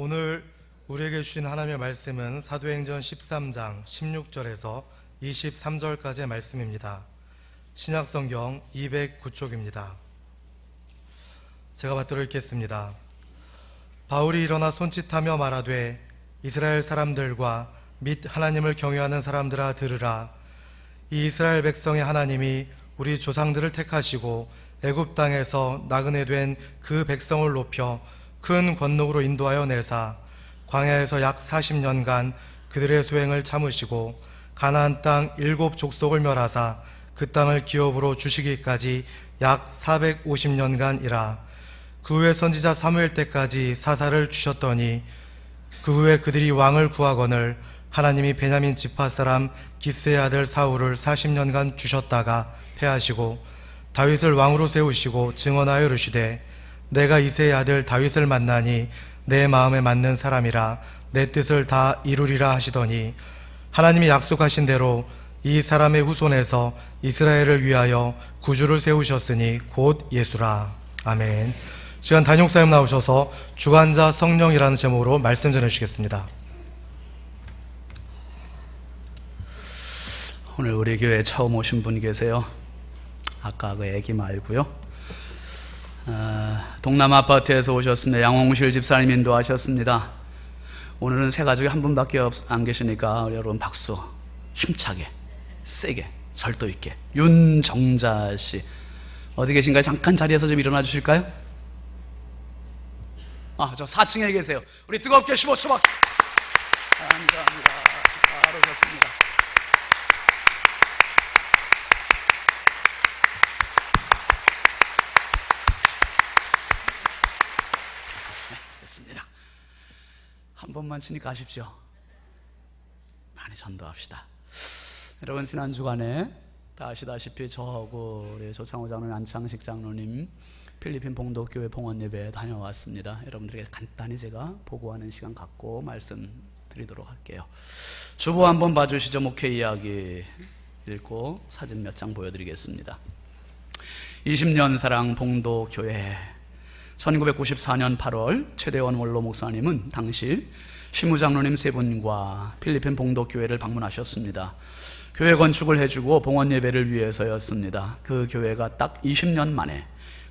오늘 우리에게 주신 하나님의 말씀은 사도행전 13장 16절에서 23절까지의 말씀입니다. 신약성경 209쪽입니다. 제가 받들어 읽겠습니다. 바울이 일어나 손짓하며 말하되 이스라엘 사람들과 및 하나님을 경외하는 사람들아 들으라. 이 이스라엘 백성의 하나님이 우리 조상들을 택하시고 애굽 땅에서 나그네 된 그 백성을 높여 큰 권능으로 인도하여 내사 광야에서 약 40년간 그들의 소행을 참으시고 가나안 땅 7족속을 멸하사 그 땅을 기업으로 주시기까지 약 450년간이라. 그 후에 선지자 사무엘 때까지 사사를 주셨더니 그 후에 그들이 왕을 구하거늘 하나님이 베냐민 지파 사람 기스의 아들 사울을 40년간 주셨다가 패하시고 다윗을 왕으로 세우시고 증언하여 이르시되 내가 이새의 아들 다윗을 만나니 내 마음에 맞는 사람이라 내 뜻을 다 이루리라 하시더니 하나님이 약속하신 대로 이 사람의 후손에서 이스라엘을 위하여 구주를 세우셨으니 곧 예수라. 아멘. 시간 단용사님 나오셔서 주관자 성령이라는 제목으로 말씀 전해주시겠습니다. 오늘 우리 교회에 처음 오신 분 계세요? 아까 그 애기 말고요. 동남 아파트에서 오셨습니다. 양홍실 집사님 인도하셨습니다. 오늘은 세 가족이 한 분밖에 안 계시니까 여러분 박수 힘차게 세게 절도 있게. 윤정자씨 어디 계신가요? 잠깐 자리에서 좀 일어나 주실까요? 저 4층에 계세요. 우리 뜨겁게 15초 박수. 감사합니다. 바로 오셨습니다. 됐습니다. 한 번만 치니까 아십시오. 많이 전도합시다. 여러분, 지난 주간에 다 아시다시피 저하고 우리 조창호 장로님, 안창식 장로님 필리핀 봉독교회 봉헌예배 다녀왔습니다. 여러분들에게 간단히 제가 보고하는 시간 갖고 말씀드리도록 할게요. 주보 한번 봐주시죠. 목회 이야기 읽고 사진 몇 장 보여드리겠습니다. 20년 사랑 봉독교회. 1994년 8월 최대원 원로 목사님은 당시 시무장로님 세 분과 필리핀 봉독교회를 방문하셨습니다. 교회 건축을 해주고 봉헌예배를 위해서였습니다. 그 교회가 딱 20년 만에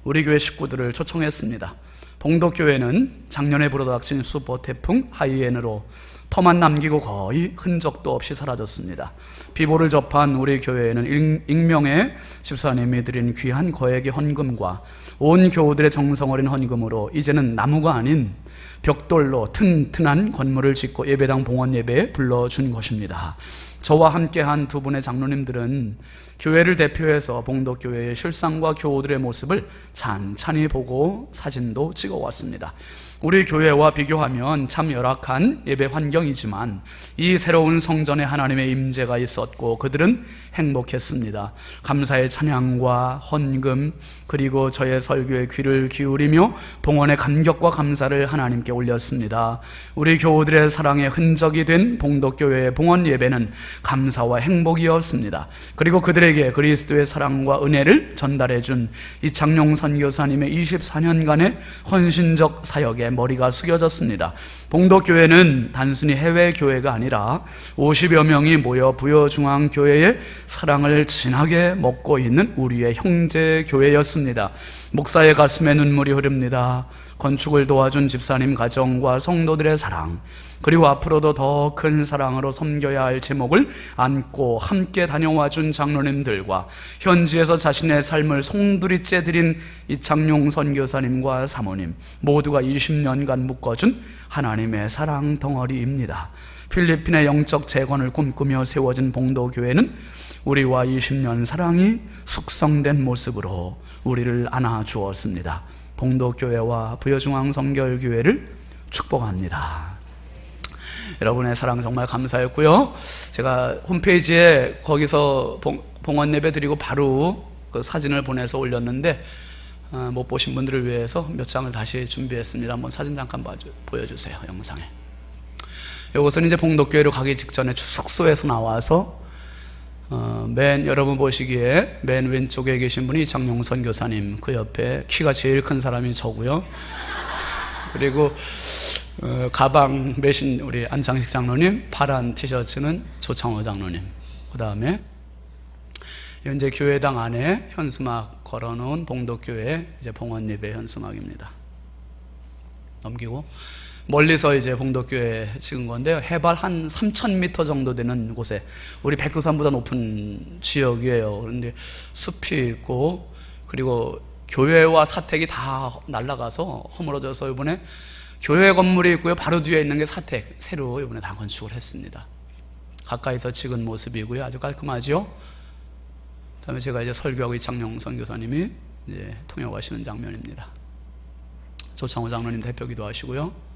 우리 교회 식구들을 초청했습니다. 봉독교회는 작년에 불어닥친 슈퍼 태풍 하이엔으로 터만 남기고 거의 흔적도 없이 사라졌습니다. 비보를 접한 우리 교회에는 익명의 집사님이 드린 귀한 거액의 헌금과 온 교우들의 정성 어린 헌금으로 이제는 나무가 아닌 벽돌로 튼튼한 건물을 짓고 예배당 봉헌예배에 불러준 것입니다. 저와 함께한 두 분의 장로님들은 교회를 대표해서 봉독교회의 실상과 교우들의 모습을 찬찬히 보고 사진도 찍어왔습니다. 우리 교회와 비교하면 참 열악한 예배 환경이지만 이 새로운 성전에 하나님의 임재가 있었고 그들은 행복했습니다. 감사의 찬양과 헌금 그리고 저의 설교에 귀를 기울이며 봉헌의 감격과 감사를 하나님께 올렸습니다. 우리 교우들의 사랑의 흔적이 된 봉독교회의 봉헌 예배는 감사와 행복이었습니다. 그리고 그들에게 그리스도의 사랑과 은혜를 전달해준 이창용 선교사님의 24년간의 헌신적 사역에 머리가 숙여졌습니다. 봉독교회는 단순히 해외 교회가 아니라 50여 명이 모여 부여중앙교회의 사랑을 진하게 먹고 있는 우리의 형제 교회였습니다. 목사의 가슴에 눈물이 흐릅니다. 건축을 도와준 집사님 가정과 성도들의 사랑, 그리고 앞으로도 더 큰 사랑으로 섬겨야 할 제목을 안고 함께 다녀와준 장로님들과 현지에서 자신의 삶을 송두리째 드린 이창용 선교사님과 사모님 모두가 20년간 묶어준 하나님의 사랑 덩어리입니다. 필리핀의 영적 재건을 꿈꾸며 세워진 봉도교회는 우리와 20년 사랑이 숙성된 모습으로 우리를 안아주었습니다. 봉도교회와 부여중앙성결교회를 축복합니다. 여러분의 사랑 정말 감사했고요. 제가 홈페이지에 거기서 봉헌 예배 드리고 바로 그 사진을 보내서 올렸는데 못 보신 분들을 위해서 몇 장을 다시 준비했습니다. 한번 사진 잠깐 보여주세요. 영상에. 이것은 이제 봉독교회로 가기 직전에 숙소에서 나와서 여러분 보시기에 맨 왼쪽에 계신 분이 이창용 선교사님, 그 옆에 키가 제일 큰 사람이 저고요. 그리고 가방 메신 우리 안창식 장로님, 파란 티셔츠는 조창호 장로님, 그 다음에 현재 교회당 안에 현수막 걸어놓은 봉독교회 이제 봉헌예배 현수막입니다. 넘기고 멀리서 이제 봉독교회 찍은 건데요. 해발 한 3,000m 정도 되는 곳에, 우리 백두산보다 높은 지역이에요. 그런데 숲이 있고, 그리고 교회와 사택이 다 날아가서 허물어져서 이번에 교회 건물이 있고요. 바로 뒤에 있는 게 사택, 새로 이번에 다 건축을 했습니다. 가까이서 찍은 모습이고요. 아주 깔끔하죠? 다음에 제가 이제 설교하고 이창용 선교사님이 이제 통역하시는 장면입니다. 조창호 장로님 대표 기도하시고요.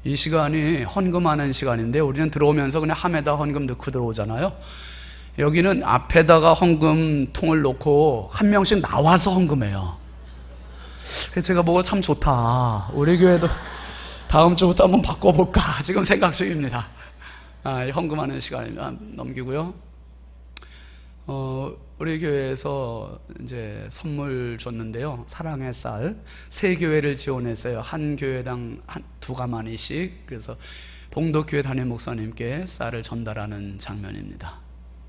이 시간이 헌금하는 시간인데 우리는 들어오면서 그냥 함에다 헌금 넣고 들어오잖아요. 여기는 앞에다가 헌금통을 놓고 한 명씩 나와서 헌금해요. 그래서 제가 보고 참 좋다. 우리 교회도 다음 주부터 한번 바꿔볼까 지금 생각 중입니다. 헌금하는 시간 넘기고요. 우리 교회에서 이제 선물 줬는데요. 사랑의 쌀 3교회를 지원했어요. 한 교회당 두 가마니씩. 그래서 봉독교회 담임 목사님께 쌀을 전달하는 장면입니다.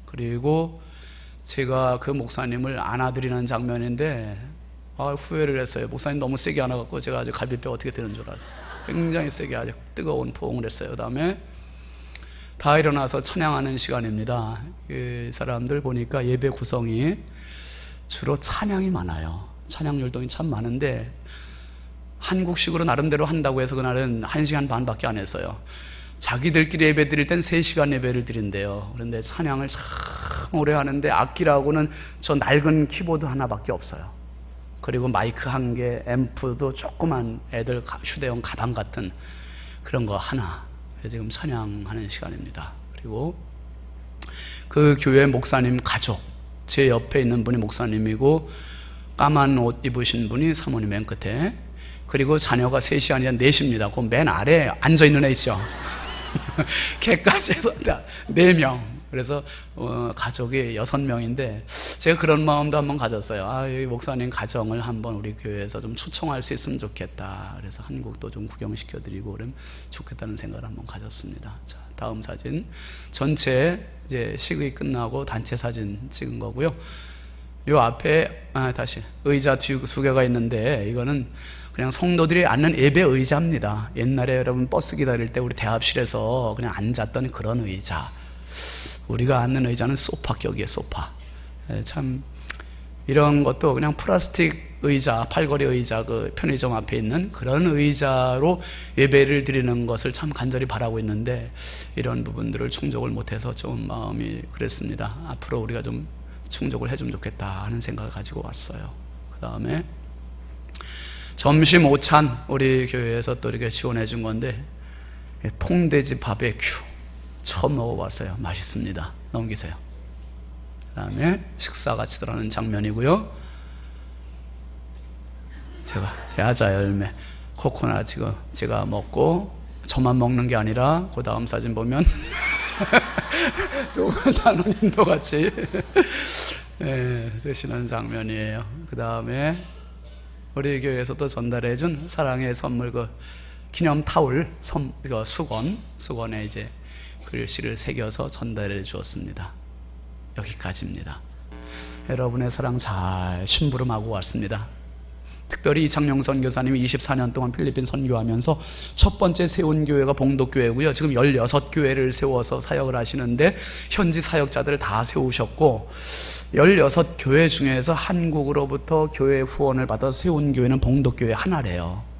그리고 제가 그 목사님을 안아드리는 장면인데 후회를 했어요. 목사님 너무 세게 안아갖고 제가 아주 갈비뼈 어떻게 되는 줄 알았어요. 굉장히 세게 아주 뜨거운 포옹을 했어요. 그 다음에 다 일어나서 찬양하는 시간입니다. 그 사람들 보니까 예배 구성이 주로 찬양이 많아요. 찬양 율동이 참 많은데 한국식으로 나름대로 한다고 해서 그날은 1시간 반밖에 안 했어요. 자기들끼리 예배 드릴 땐 3시간 예배를 드린대요. 그런데 찬양을 참 오래 하는데 악기라고는 저 낡은 키보드 하나밖에 없어요. 그리고 마이크 1개, 앰프도 조그만 애들 휴대용 가방 같은 그런 거 하나. 지금 찬양하는 시간입니다. 그리고 그 교회 목사님 가족, 제 옆에 있는 분이 목사님이고 까만 옷 입으신 분이 사모님 맨 끝에, 그리고 자녀가 3이 아니라 4입니다. 그 맨 아래 앉아있는 애 있죠. 걔까지 해서 4명. 그래서 가족이 6명인데 제가 그런 마음도 한번 가졌어요. 이 목사님 가정을 한번 우리 교회에서 좀 초청할 수 있으면 좋겠다. 그래서 한국도 좀 구경시켜드리고 그러면 좋겠다는 생각을 한번 가졌습니다. 자, 다음 사진. 전체 이제 식의 끝나고 단체 사진 찍은 거고요. 요 앞에 다시 의자 두 개가 있는데 이거는 그냥 성도들이 앉는 예배 의자입니다. 옛날에 여러분 버스 기다릴 때 우리 대합실에서 그냥 앉았던 그런 의자. 우리가 앉는 의자는 소파격이에요. 소파. 참 이런 것도 그냥 플라스틱 의자, 팔걸이 의자, 그 편의점 앞에 있는 그런 의자로 예배를 드리는 것을 참 간절히 바라고 있는데 이런 부분들을 충족을 못해서 좀 마음이 그랬습니다. 앞으로 우리가 좀 충족을 해주면 좋겠다 하는 생각을 가지고 왔어요. 그 다음에 점심 오찬 우리 교회에서 또 이렇게 지원해 준 건데 통돼지 바베큐 처음 먹어봤어요. 맛있습니다. 넘기세요. 그 다음에 식사 같이 들어가는 장면이고요. 제가 야자 열매 코코넛 지금 제가 먹고 저만 먹는 게 아니라 그 다음 사진 보면 또 장로님도 같이 드시는 장면이에요. 그 다음에 우리 교회에서도 전달해준 사랑의 선물 그 기념 타올 수건에 이제 글씨를 새겨서 전달해 주었습니다. 여기까지입니다. 여러분의 사랑 잘 심부름하고 왔습니다. 특별히 이창용 선교사님이 24년 동안 필리핀 선교하면서 첫 번째 세운 교회가 봉독교회고요. 지금 16교회를 세워서 사역을 하시는데 현지 사역자들을 다 세우셨고 16교회 중에서 한국으로부터 교회 후원을 받아 세운 교회는 봉독교회 하나래요.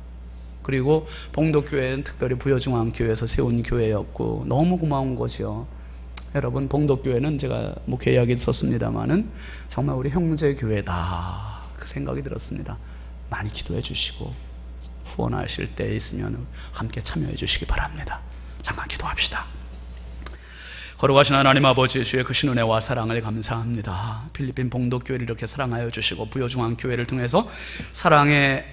그리고 봉독교회는 특별히 부여중앙교회에서 세운 교회였고 너무 고마운 것이요. 여러분 봉독교회는 제가 목회이야기 썼습니다마는 정말 우리 형제교회다 그 생각이 들었습니다. 많이 기도해 주시고 후원하실 때 있으면 함께 참여해 주시기 바랍니다. 잠깐 기도합시다. 거룩하신 하나님 아버지, 주의 크신 은혜와 사랑을 감사합니다. 필리핀 봉독교회를 이렇게 사랑하여 주시고 부여중앙교회를 통해서 사랑의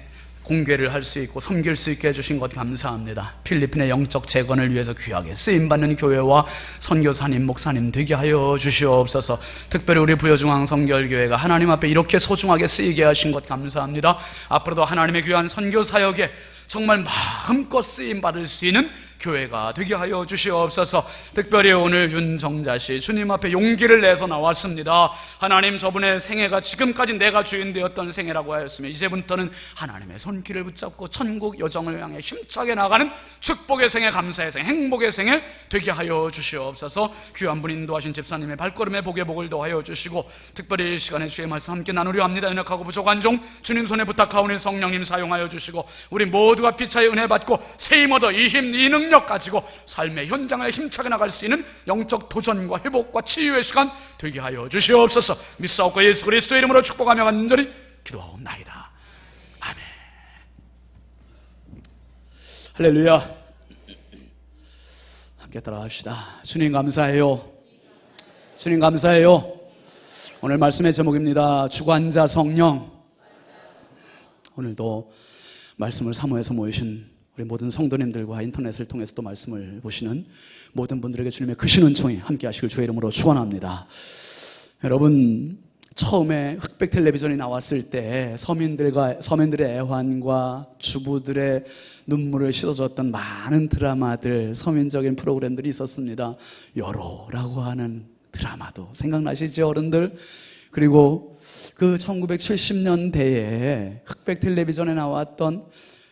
공개를 할 수 있고 섬길 수 있게 해주신 것 감사합니다. 필리핀의 영적 재건을 위해서 귀하게 쓰임받는 교회와 선교사님, 목사님 되게 하여 주시옵소서. 특별히 우리 부여중앙 성결교회가 하나님 앞에 이렇게 소중하게 쓰이게 하신 것 감사합니다. 앞으로도 하나님의 귀한 선교사역에 정말 마음껏 쓰임받을 수 있는 교회가 되게 하여 주시옵소서. 특별히 오늘 윤정자씨 주님 앞에 용기를 내서 나왔습니다. 하나님, 저분의 생애가 지금까지 내가 주인 되었던 생애라고 하였으며 이제부터는 하나님의 손길을 붙잡고 천국 여정을 향해 힘차게 나가는 축복의 생애, 감사의 생애, 행복의 생애 되게 하여 주시옵소서. 귀한 분 인도하신 집사님의 발걸음에 복의 복을 더하여 주시고 특별히 이 시간에 주의 말씀 함께 나누려 합니다. 연약하고 부족한 종 주님 손에 부탁하오니 성령님 사용하여 주시고 우리 모두가 피차의 은혜 받고 세임 얻어 이 힘, 이 능력 가지고 삶의 현장에 힘차게 나갈 수 있는 영적 도전과 회복과 치유의 시간 되게 하여 주시옵소서. 믿사옵고 예수 그리스도의 이름으로 축복하며 간절히 기도하옵나이다. 아멘. 할렐루야. 함께 따라합시다. 주님 감사해요. 주님 감사해요. 오늘 말씀의 제목입니다. 주관자 성령. 오늘도 말씀을 사모해서 모이신 우리 모든 성도님들과 인터넷을 통해서 또 말씀을 보시는 모든 분들에게 주님의 크신 은총이 함께 하시길 주의 이름으로 축원합니다. 여러분, 처음에 흑백 텔레비전이 나왔을 때 서민들의 애환과 주부들의 눈물을 씻어줬던 많은 드라마들, 서민적인 프로그램들이 있었습니다. 여로라고 하는 드라마도 생각나시죠, 어른들? 그리고 그 1970년대에 흑백 텔레비전에 나왔던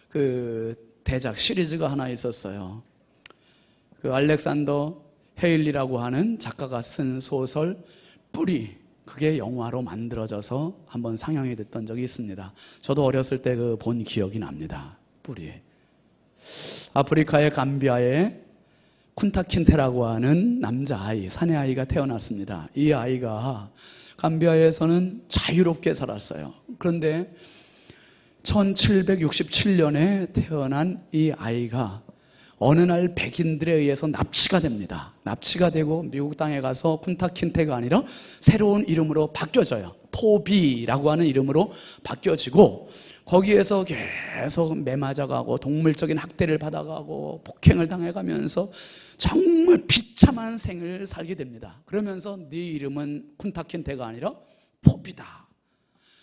그 대작 시리즈가 하나 있었어요. 그 알렉산더 헤일리라고 하는 작가가 쓴 소설 뿌리, 그게 영화로 만들어져서 한번 상영이 됐던 적이 있습니다. 저도 어렸을 때 그 본 기억이 납니다. 뿌리. 아프리카의 감비아에 쿤타킨테라고 하는 남자아이, 사내아이가 태어났습니다. 이 아이가 감비아에서는 자유롭게 살았어요. 그런데 1767년에 태어난 이 아이가 어느 날 백인들에 의해서 납치가 됩니다. 납치가 되고 미국 땅에 가서 쿤타킨테가 아니라 새로운 이름으로 바뀌어져요. 토비라고 하는 이름으로 바뀌어지고 거기에서 계속 매맞아가고 동물적인 학대를 받아가고 폭행을 당해가면서 정말 비참한 생을 살게 됩니다. 그러면서 네 이름은 쿤타킨테가 아니라 토비다.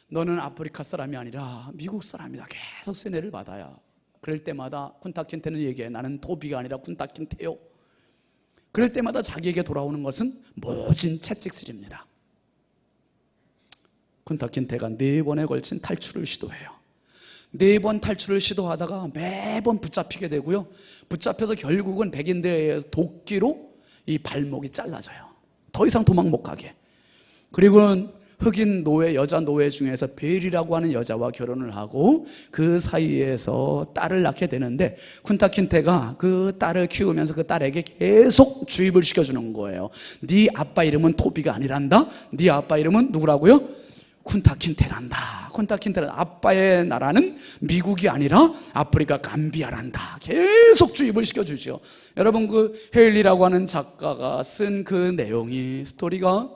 너는 아프리카 사람이 아니라 미국 사람이다. 계속 세뇌를 받아요. 그럴 때마다 쿤타킨테는 얘기해. 나는 토비가 아니라 쿤타킨테요. 그럴 때마다 자기에게 돌아오는 것은 모진 채찍질입니다. 쿤타킨테가 4번에 걸친 탈출을 시도해요. 4번 탈출을 시도하다가 매번 붙잡히게 되고요. 붙잡혀서 결국은 백인들에 의해서 도끼로 이 발목이 잘라져요. 더 이상 도망 못 가게. 그리고는 흑인 노예, 여자 노예 중에서 벨이라고 하는 여자와 결혼을 하고 그 사이에서 딸을 낳게 되는데 쿤타킨테가 그 딸을 키우면서 그 딸에게 계속 주입을 시켜주는 거예요. 네 아빠 이름은 토비가 아니란다. 네 아빠 이름은 누구라고요? 쿤타킨테란다. 쿤타킨테란 아빠의 나라는 미국이 아니라 아프리카 감비아란다. 계속 주입을 시켜주죠. 여러분, 그 헤일리라고 하는 작가가 쓴 그 내용이, 스토리가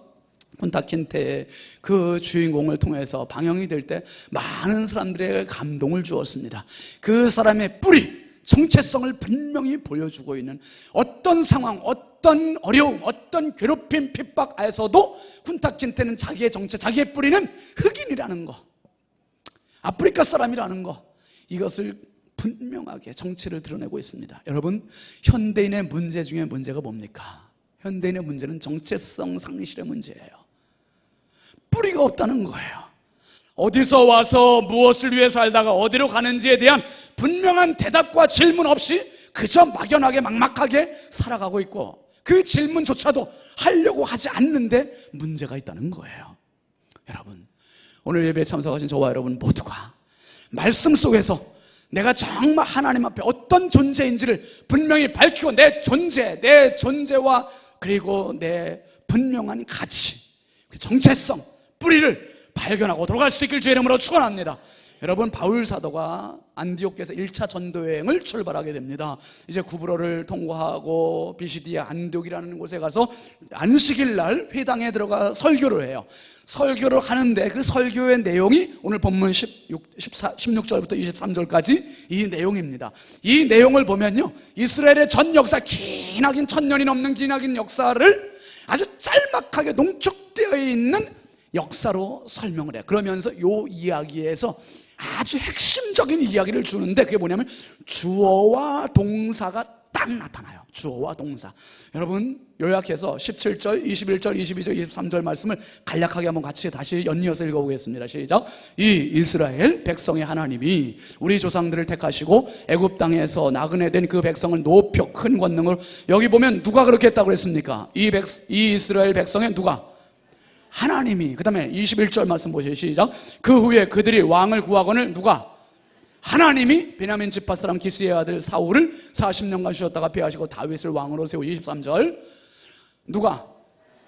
쿤타킨테의 그 주인공을 통해서 방영이 될 때 많은 사람들에게 감동을 주었습니다. 그 사람의 뿌리, 정체성을 분명히 보여주고 있는 어떤 상황, 어떤 어려움, 어떤 괴롭힘, 핍박에서도 쿤타킨테는 자기의 정체, 자기의 뿌리는 흑인이라는 거, 아프리카 사람이라는 거, 이것을 분명하게 정체를 드러내고 있습니다. 여러분, 현대인의 문제 중에 문제가 뭡니까? 현대인의 문제는 정체성 상실의 문제예요. 뿌리가 없다는 거예요. 어디서 와서 무엇을 위해 살다가 어디로 가는지에 대한 분명한 대답과 질문 없이 그저 막연하게 막막하게 살아가고 있고 그 질문조차도 하려고 하지 않는데 문제가 있다는 거예요. 여러분, 오늘 예배에 참석하신 저와 여러분 모두가 말씀 속에서 내가 정말 하나님 앞에 어떤 존재인지를 분명히 밝히고 내 존재와 그리고 내 분명한 가치, 정체성, 뿌리를 발견하고 돌아갈 수 있길 주의 이름으로 축원합니다. 여러분, 바울 사도가 안디옥에서 1차 전도여행을 출발하게 됩니다. 이제 구브로를 통과하고 비시디아 안디옥이라는 곳에 가서 안식일 날 회당에 들어가 설교를 해요. 설교를 하는데 그 설교의 내용이 오늘 본문 16절부터 23절까지 이 내용입니다. 이 내용을 보면요, 이스라엘의 전 역사, 기나긴 1000년이 넘는 기나긴 역사를 아주 짤막하게 농축되어 있는 역사로 설명을 해요. 그러면서 이 이야기에서 아주 핵심적인 이야기를 주는데 그게 뭐냐면 주어와 동사가 딱 나타나요. 주어와 동사. 여러분, 요약해서 17절, 21절, 22절, 23절 말씀을 간략하게 한번 같이 다시 연이어서 읽어보겠습니다. 시작. 이 이스라엘 백성의 하나님이 우리 조상들을 택하시고 애굽 땅에서 나그네 된 그 백성을 높여 큰 권능으로, 여기 보면 누가 그렇게 했다고 그랬습니까? 이 이스라엘 백성의 누가? 하나님이. 그 다음에 21절 말씀 보시죠. 시작. 그 후에 그들이 왕을 구하거늘 누가? 하나님이 베냐민 지파 사람 기스의 아들 사울을 40년간 쉬었다가 폐하시고 다윗을 왕으로 세우고, 23절 누가?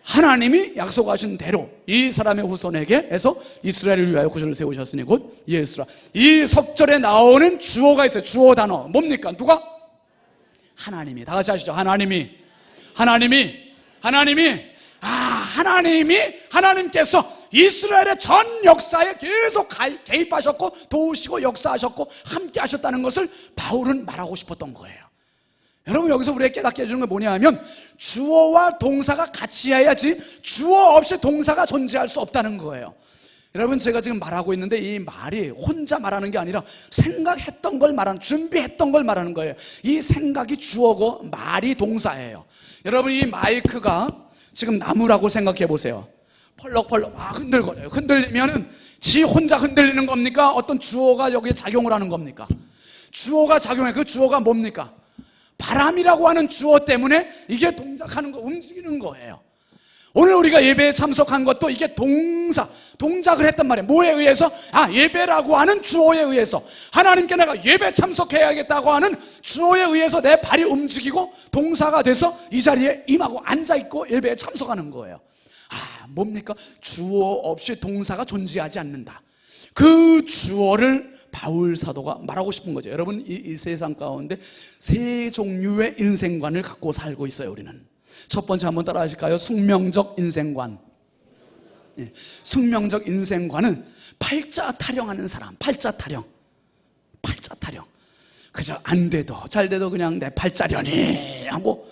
하나님이 약속하신 대로 이 사람의 후손에게 해서 이스라엘을 위하여 구주를 세우셨으니 곧 예수라. 이 석절에 나오는 주어가 있어요. 주어 단어 뭡니까? 누가? 하나님이. 다 같이 하시죠. 하나님이 하나님께서 이스라엘의 전 역사에 계속 개입하셨고 도우시고 역사하셨고 함께 하셨다는 것을 바울은 말하고 싶었던 거예요. 여러분, 여기서 우리에게 깨닫게 해주는 건 뭐냐 하면 주어와 동사가 같이 해야지 주어 없이 동사가 존재할 수 없다는 거예요. 여러분, 제가 지금 말하고 있는데 이 말이 혼자 말하는 게 아니라 생각했던 걸 말하는, 준비했던 걸 말하는 거예요. 이 생각이 주어고 말이 동사예요. 여러분, 이 마이크가 지금 나무라고 생각해 보세요. 펄럭펄럭 막 흔들거려요. 흔들리면은 지 혼자 흔들리는 겁니까? 어떤 주어가 여기에 작용을 하는 겁니까? 주어가 작용해. 그 주어가 뭡니까? 바람이라고 하는 주어 때문에 이게 동작하는 거, 움직이는 거예요. 오늘 우리가 예배에 참석한 것도 이게 동작을 했단 말이에요. 뭐에 의해서? 예배라고 하는 주어에 의해서. 하나님께 내가 예배 참석해야겠다고 하는 주어에 의해서 내 발이 움직이고 동사가 돼서 이 자리에 임하고 앉아있고 예배에 참석하는 거예요. 뭡니까? 주어 없이 동사가 존재하지 않는다. 그 주어를 바울 사도가 말하고 싶은 거죠. 여러분, 이 세상 가운데 세 종류의 인생관을 갖고 살고 있어요. 우리는 첫 번째 한번 따라 하실까요? 숙명적 인생관. 숙명적 인생관은 팔자 타령하는 사람. 팔자 타령. 그저 안 돼도 잘 돼도 그냥 내 팔자려니 하고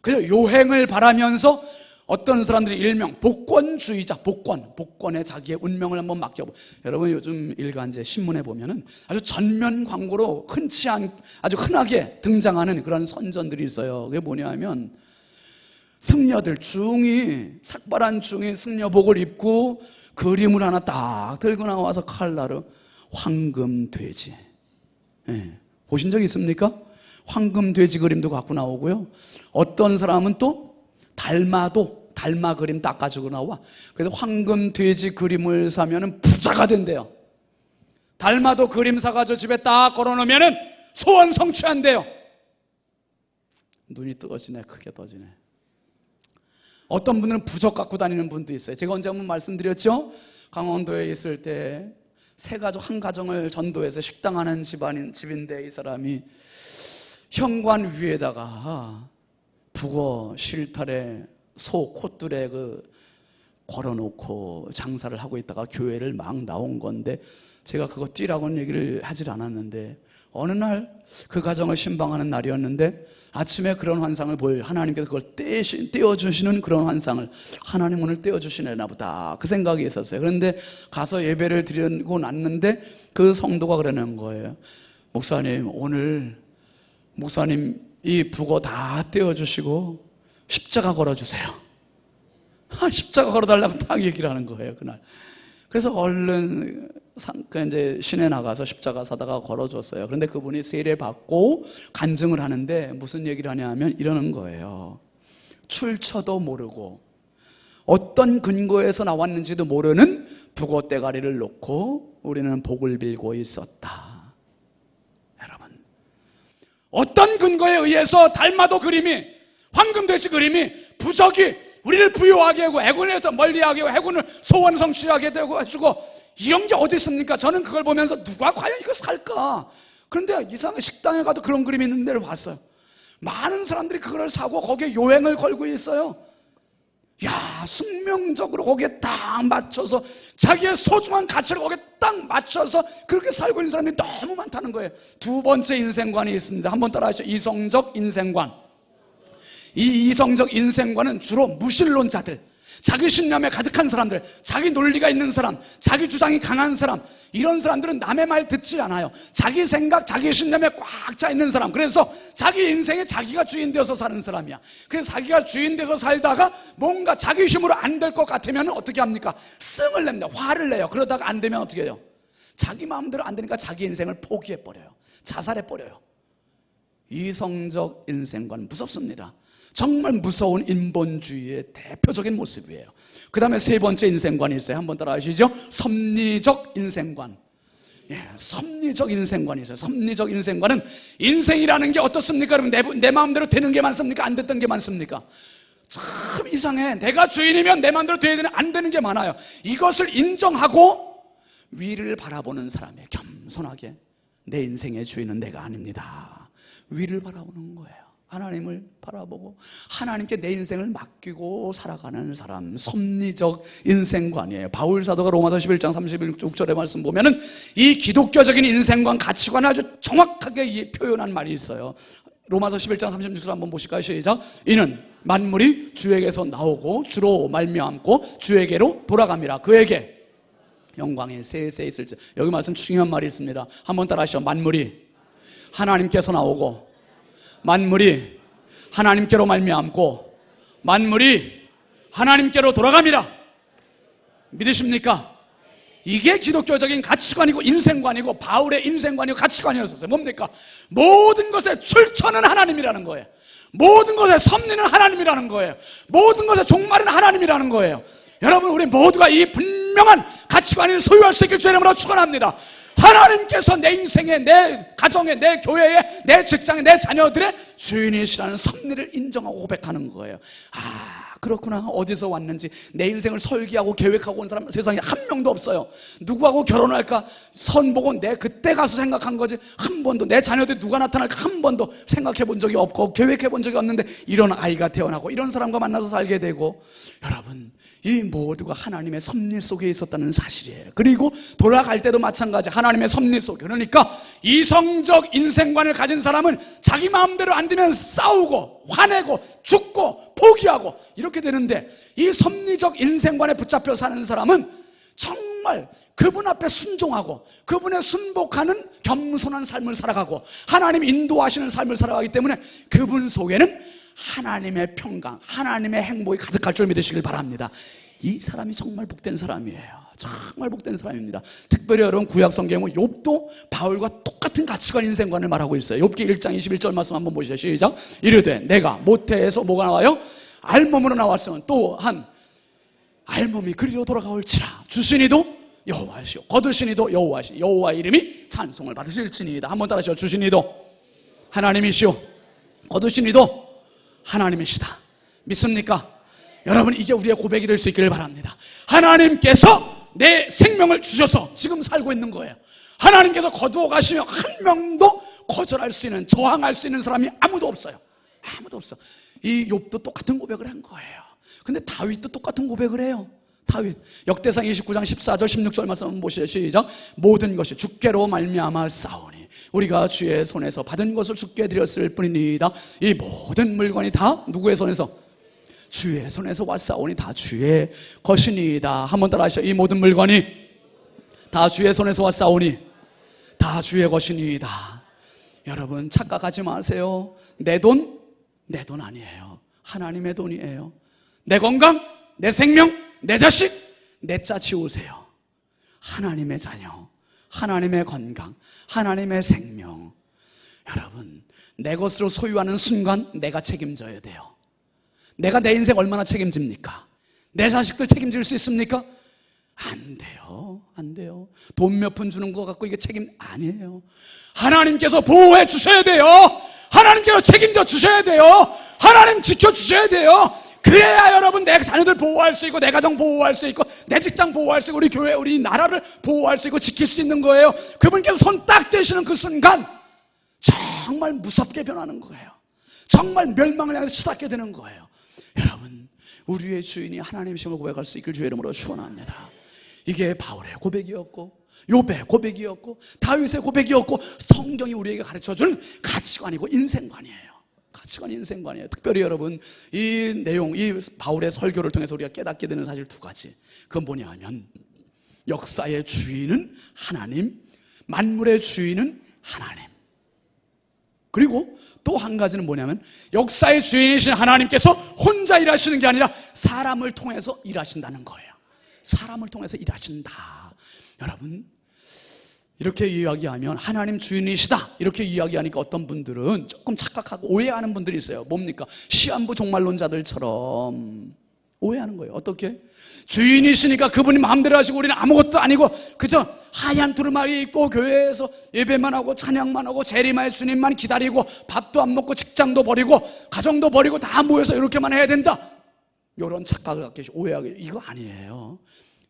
그저 요행을 바라면서 어떤 사람들이 일명 복권주의자, 복권에 자기의 운명을 한번 맡겨보. 여러분, 요즘 일간지 신문에 보면은 아주 전면 광고로 아주 흔하게 등장하는 그런 선전들이 있어요. 그게 뭐냐 하면 승려들 삭발한 중이 승려복을 입고 그림을 하나 딱 들고 나와서 칼라로 황금돼지. 보신 적 있습니까? 황금돼지 그림도 갖고 나오고요. 어떤 사람은 또 달마 그림 딱 가지고 나와. 그래서 황금 돼지 그림을 사면은 부자가 된대요. 달마도 그림 사가지고 집에 딱 걸어놓으면은 소원 성취한대요. 눈이 뜨거지네. 크게 떠지네. 어떤 분들은 부적 갖고 다니는 분도 있어요. 제가 언제 한번 말씀드렸죠? 강원도에 있을 때 세 가족 한 가정을 전도해서 식당하는 집인데 이 사람이 현관 위에다가 북어 실타래 소 콧줄에 걸어놓고 장사를 하고 있다가 교회를 막 나온 건데 제가 그거 뛰라고는 얘기를 하질 않았는데 어느 날 그 가정을 신방하는 날이었는데 아침에 그런 환상을 하나님께서 그걸 떼어주시는 그런 환상을 하나님 오늘 떼어주시나 보다 그 생각이 있었어요. 그런데 가서 예배를 드리고 났는데 그 성도가 그러는 거예요. 목사님, 오늘 목사님 이 북어 다 떼어주시고 십자가 걸어주세요. 십자가 걸어달라고 딱 얘기를 하는 거예요, 그날. 그래서 얼른 이제 시내 나가서 십자가 사다가 걸어줬어요. 그런데 그분이 세례받고 간증을 하는데 무슨 얘기를 하냐면 이러는 거예요. 출처도 모르고 어떤 근거에서 나왔는지도 모르는 북어 대가리를 놓고 우리는 복을 빌고 있었다. 여러분, 어떤 근거에 의해서 달마도 그림이, 황금돼지 그림이, 부적이 우리를 부유하게 하고 해군에서 멀리하게 하고 해군을 소원 성취하게 되고 해주고 이런 게 어디 있습니까? 저는 그걸 보면서 누가 과연 이거 살까? 그런데 이상하게 식당에 가도 그런 그림이 있는 데를 봤어요. 많은 사람들이 그걸 사고 거기에 요행을 걸고 있어요. 숙명적으로 거기에 딱 맞춰서 자기의 소중한 가치를 거기에 딱 맞춰서 그렇게 살고 있는 사람이 너무 많다는 거예요. 두 번째 인생관이 있습니다. 한번 따라 하시죠. 이성적 인생관. 이 이성적 인생관은 주로 무신론자들, 자기 신념에 가득한 사람들, 자기 논리가 있는 사람, 자기 주장이 강한 사람, 이런 사람들은 남의 말 듣지 않아요. 자기 생각, 자기 신념에 꽉 차 있는 사람. 그래서 자기 인생에 자기가 주인 되어서 사는 사람이야. 그래서 자기가 주인 돼서 살다가 뭔가 자기 힘으로 안 될 것 같으면 어떻게 합니까? 승을 냅니다. 화를 내요. 그러다가 안 되면 어떻게 해요? 자기 마음대로 안 되니까 자기 인생을 포기해버려요. 자살해버려요. 이성적 인생관 무섭습니다. 정말 무서운 인본주의의 대표적인 모습이에요. 그 다음에 세 번째 인생관이 있어요. 한번 따라 하시죠. 섭리적 인생관. 섭리적 인생관이 있어요. 섭리적 인생관은 인생이라는 게 어떻습니까? 여러분, 내 마음대로 되는 게 많습니까? 안 됐던 게 많습니까? 참 이상해. 내가 주인이면 내 마음대로 돼야 되는, 안 되는 게 많아요. 이것을 인정하고 위를 바라보는 사람이에요. 겸손하게 내 인생의 주인은 내가 아닙니다. 위를 바라보는 거예요. 하나님을 바라보고 하나님께 내 인생을 맡기고 살아가는 사람, 섭리적 인생관이에요. 바울 사도가 로마서 11장 36절의 말씀 보면은 이 기독교적인 인생관, 가치관을 아주 정확하게 표현한 말이 있어요. 로마서 11장 36절 한번 보실까요? 시작. 이는 만물이 주에게서 나오고 주로 말미암고 주에게로 돌아갑니다. 그에게 영광의 세세 있을지. 여기 말씀 중요한 말이 있습니다. 한번 따라 하시죠. 만물이 하나님께서 나오고 만물이 하나님께로 말미암고 만물이 하나님께로 돌아갑니다. 믿으십니까? 이게 기독교적인 가치관이고 인생관이고 바울의 인생관이고 가치관이었어요. 뭡니까? 모든 것의 출처는 하나님이라는 거예요. 모든 것의 섭리는 하나님이라는 거예요. 모든 것의 종말은 하나님이라는 거예요. 여러분, 우리 모두가 이 분명한 가치관을 소유할 수 있길 주의 이름으로 축원합니다. 하나님께서 내 인생에, 내 가정에, 내 교회에, 내 직장에, 내 자녀들의 주인이시라는 섭리를 인정하고 고백하는 거예요. 그렇구나. 어디서 왔는지. 내 인생을 설계하고 계획하고 온 사람 세상에 한 명도 없어요. 누구하고 결혼할까 선보고 내 그때 가서 생각한 거지, 한 번도 내 자녀들이 누가 나타날까 한 번도 생각해 본 적이 없고 계획해 본 적이 없는데 이런 아이가 태어나고 이런 사람과 만나서 살게 되고, 여러분, 이 모두가 하나님의 섭리 속에 있었다는 사실이에요. 그리고 돌아갈 때도 마찬가지. 하나님의 섭리 속에. 그러니까 이성적 인생관을 가진 사람은 자기 마음대로 안 되면 싸우고 화내고 죽고 포기하고 이렇게 되는데, 이 섭리적 인생관에 붙잡혀 사는 사람은 정말 그분 앞에 순종하고 그분에 순복하는 겸손한 삶을 살아가고 하나님 인도하시는 삶을 살아가기 때문에 그분 속에는 하나님의 평강, 하나님의 행복이 가득할 줄 믿으시길 바랍니다. 이 사람이 정말 복된 사람이에요. 정말 복된 사람입니다. 특별히 여러분, 구약 성경은 욥도 바울과 똑같은 가치관, 인생관을 말하고 있어요. 욥기 1장 21절 말씀 한번 보시죠. 시작. 이르되 내가 모태에서 뭐가 나와요? 알몸으로 나왔으면 또한 알몸이 그리로 돌아가올지라. 주시니도 여호와시오, 거두시니도 여호와시, 여호와 이름이 찬송을 받으실지니이다. 한번 따라하시죠. 주시니도 하나님이시오, 거두시니도 하나님이시다. 믿습니까? 여러분, 이게 우리의 고백이 될 수 있기를 바랍니다. 하나님께서 내 생명을 주셔서 지금 살고 있는 거예요. 하나님께서 거두어 가시면 한 명도 거절할 수 있는, 저항할 수 있는 사람이 아무도 없어요. 아무도 없어. 이 욥도 똑같은 고백을 한 거예요. 근데 다윗도 똑같은 고백을 해요. 다윗 역대상 29장 14절 16절 말씀 한번 보시죠. 시작. 모든 것이 주께로 말미암아 싸우니 우리가 주의 손에서 받은 것을 주께 드렸을 뿐이니이다. 이 모든 물건이 다 누구의 손에서? 주의 손에서 왔사오니 다 주의 것이니이다. 한번 따라 하시죠. 이 모든 물건이 다 주의 손에서 왔사오니 다 주의 것이니이다. 여러분, 착각하지 마세요. 내 돈 아니에요. 하나님의 돈이에요. 내 건강, 내 생명, 내 자식, 내 자 지우세요. 하나님의 자녀, 하나님의 건강, 하나님의 생명. 여러분, 내 것으로 소유하는 순간 내가 책임져야 돼요. 내가 내 인생 얼마나 책임집니까? 내 자식들 책임질 수 있습니까? 안 돼요. 안 돼요. 돈 몇 푼 주는 거 갖고 이게 책임 아니에요. 하나님께서 보호해 주셔야 돼요. 하나님께서 책임져 주셔야 돼요. 하나님 지켜주셔야 돼요. 그래야 여러분, 내 자녀들 보호할 수 있고 내 가정 보호할 수 있고 내 직장 보호할 수 있고 우리 교회, 우리 나라를 보호할 수 있고 지킬 수 있는 거예요. 그분께서 손 딱 대시는 그 순간 정말 무섭게 변하는 거예요. 정말 멸망을 향해서 치닫게 되는 거예요. 여러분, 우리의 주인이 하나님이심을 고백할 수 있길 주의 이름으로 축원합니다. 이게 바울의 고백이었고 욥의 고백이었고 다윗의 고백이었고 성경이 우리에게 가르쳐주는 가치관이고 인생관이에요. 가치관, 인생관이에요. 특별히 여러분, 이 내용, 이 바울의 설교를 통해서 우리가 깨닫게 되는 사실 두 가지. 그건 뭐냐 하면, 역사의 주인은 하나님, 만물의 주인은 하나님. 그리고 또 한 가지는 뭐냐면, 역사의 주인이신 하나님께서 혼자 일하시는 게 아니라 사람을 통해서 일하신다는 거예요. 사람을 통해서 일하신다. 여러분, 이렇게 이야기하면 하나님 주인이시다 이렇게 이야기하니까 어떤 분들은 조금 착각하고 오해하는 분들이 있어요. 뭡니까? 시한부 종말론자들처럼 오해하는 거예요. 어떻게? 주인이시니까 그분이 마음대로 하시고 우리는 아무것도 아니고 그저 하얀 두루마리 입고 교회에서 예배만 하고 찬양만 하고 재림할 주님만 기다리고 밥도 안 먹고 직장도 버리고 가정도 버리고 다 모여서 이렇게만 해야 된다. 이런 착각을 갖게 오해하게. 이거 아니에요.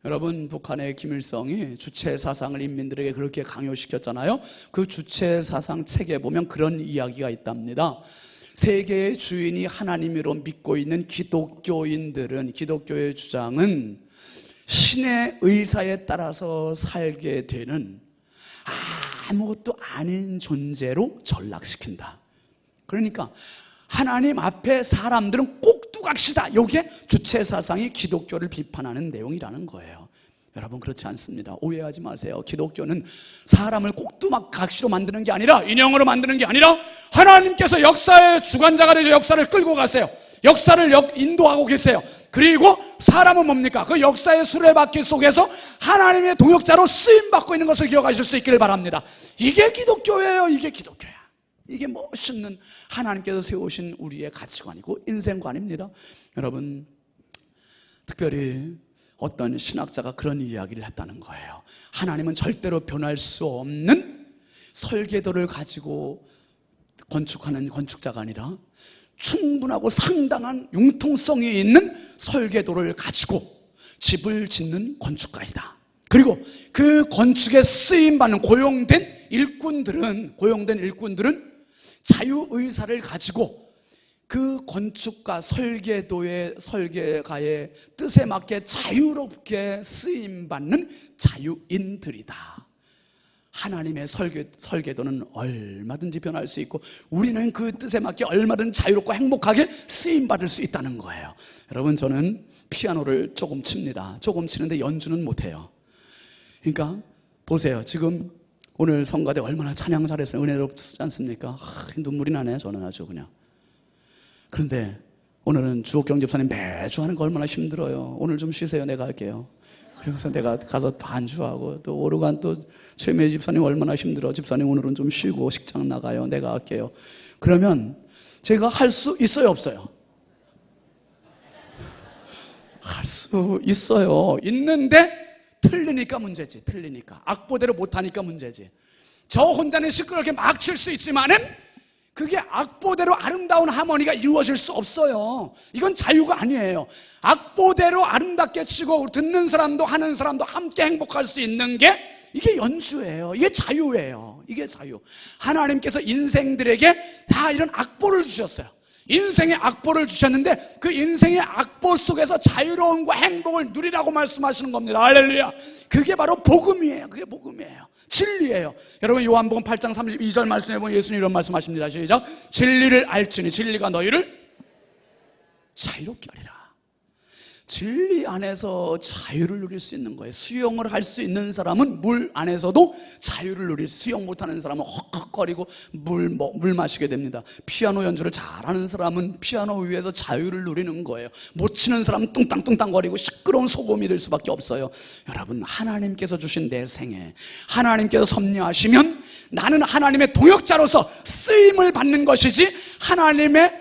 여러분, 북한의 김일성이 주체사상을 인민들에게 그렇게 강요시켰잖아요. 그 주체사상 책에 보면 그런 이야기가 있답니다. 세계의 주인이 하나님으로 믿고 있는 기독교인들은, 기독교의 주장은 신의 의사에 따라서 살게 되는 아무것도 아닌 존재로 전락시킨다. 그러니까 하나님 앞에 사람들은 꼭두각시다. 이게 주체사상이 기독교를 비판하는 내용이라는 거예요. 여러분, 그렇지 않습니다. 오해하지 마세요. 기독교는 사람을 꼭두각시로 만드는 게 아니라, 인형으로 만드는 게 아니라 하나님께서 역사의 주관자가 되어 역사를 끌고 가세요. 역사를 인도하고 계세요. 그리고 사람은 뭡니까? 그 역사의 수레바퀴 속에서 하나님의 동역자로 쓰임받고 있는 것을 기억하실 수 있기를 바랍니다. 이게 기독교예요. 이게 기독교야. 이게 멋있는 하나님께서 세우신 우리의 가치관이고 인생관입니다. 여러분, 특별히 어떤 신학자가 그런 이야기를 했다는 거예요. 하나님은 절대로 변할 수 없는 설계도를 가지고 건축하는 건축자가 아니라 충분하고 상당한 융통성이 있는 설계도를 가지고 집을 짓는 건축가이다. 그리고 그 건축에 쓰임받는 고용된 일꾼들은 자유의사를 가지고 그 건축가 설계도의 설계가의 뜻에 맞게 자유롭게 쓰임받는 자유인들이다. 하나님의 설계도는 얼마든지 변할 수 있고 우리는 그 뜻에 맞게 얼마든지 자유롭고 행복하게 쓰임받을 수 있다는 거예요. 여러분, 저는 피아노를 조금 칩니다. 조금 치는데 연주는 못해요. 그러니까 보세요. 지금 오늘 성가대 얼마나 찬양 잘했어요. 은혜롭지 않습니까? 눈물이 나네. 저는 아주 그냥. 그런데 오늘은 주옥경 집사님 매주 하는 거 얼마나 힘들어요. 오늘 좀 쉬세요. 내가 할게요. 그래서 내가 가서 반주하고, 또 오르간 또 최미애 집사님 얼마나 힘들어. 집사님 오늘은 좀 쉬고 식장 나가요. 내가 할게요. 그러면 제가 할 수 있어요, 없어요? 할 수 있어요. 있는데 틀리니까 문제지. 틀리니까. 악보대로 못하니까 문제지. 저 혼자는 시끄럽게 막 칠 수 있지만은 그게 악보대로 아름다운 하모니가 이루어질 수 없어요. 이건 자유가 아니에요. 악보대로 아름답게 치고 듣는 사람도 하는 사람도 함께 행복할 수 있는 게 이게 연주예요. 이게 자유예요. 이게 자유. 하나님께서 인생들에게 다 이런 악보를 주셨어요. 인생의 악보를 주셨는데 그 인생의 악보 속에서 자유로움과 행복을 누리라고 말씀하시는 겁니다. 할렐루야. 그게 바로 복음이에요. 그게 복음이에요. 진리예요. 여러분, 요한복음 8장 32절 말씀해 보면 예수님 이런 말씀하십니다. 시작. 진리를 알지니 진리가 너희를 자유롭게 하리라. 진리 안에서 자유를 누릴 수 있는 거예요. 수영을 할 수 있는 사람은 물 안에서도 자유를 누릴, 수영 못하는 사람은 헉헉거리고 물 마시게 됩니다. 피아노 연주를 잘하는 사람은 피아노 위에서 자유를 누리는 거예요. 못 치는 사람은 뚱땅뚱땅거리고 시끄러운 소금이 될 수밖에 없어요. 여러분, 하나님께서 주신 내 생에 하나님께서 섭리하시면 나는 하나님의 동역자로서 쓰임을 받는 것이지 하나님의